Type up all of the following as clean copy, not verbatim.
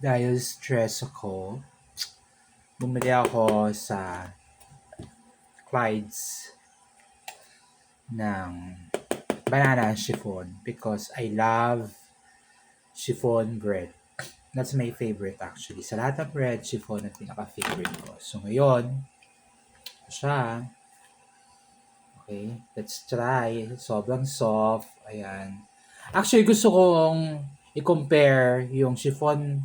Dahil stress ako, bumili ako sa Clyde's ng banana chiffon because I love chiffon bread. That's my favorite actually. Sa lahat ng bread, chiffon ang pinaka-favorite ko. So ngayon, siya. Okay, let's try. Sobrang soft. Ayan. Actually, gusto kong i-compare yung chiffon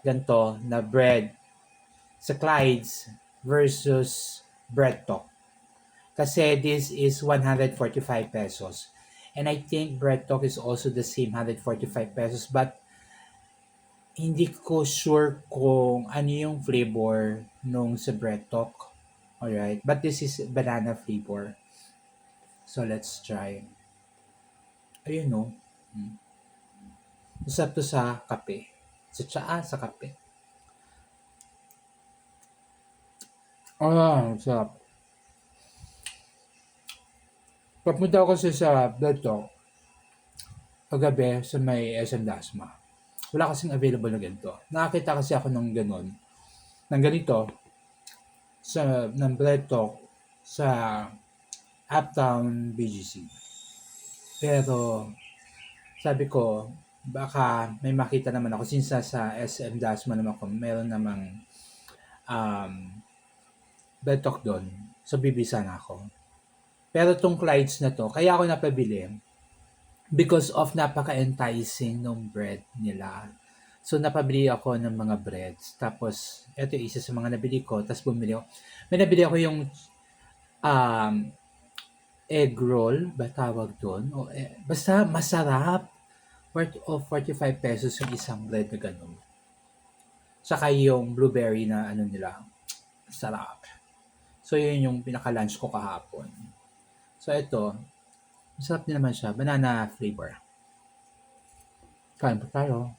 ganito na bread sa Clyde's versus Bread Talk. Kasi this is 145 pesos. And I think Bread Talk is also the same 145 pesos, but hindi ko sure kung ano yung flavor nung sa Bread Talk. Alright, but this is banana flavor. So let's try. Ayun no. Masarap to sa kape. Sa tsaa, sa kape. Masarap. Papunta ako kasi sa Bread Talk kagabi sa may SM Dasma. Wala kasing available na ganito. Nakakita kasi ako ng ganun. Ng ganito ng Bread Talk sa Uptown BGC. Pero sabi ko, baka may makita naman ako since sa SM Dasma naman ako, meron namang Bread Talk doon. So bibisa na ako. Pero tong Clyde's na to, kaya ako napabili because of napaka-enticing ng bread nila. So napabili ako ng mga breads. Tapos, ito isa sa mga nabili ko. Tapos bumili ako. May nabili ako yung egg roll, ba tawag doon? Basta masarap. Worth of 45 pesos yung isang bread na ganun. Saka yung blueberry na ano nila. Sarap. So yun yung pinaka-lunch ko kahapon. So ito, masarap din naman siya. Banana flavor. Kain pa tayo.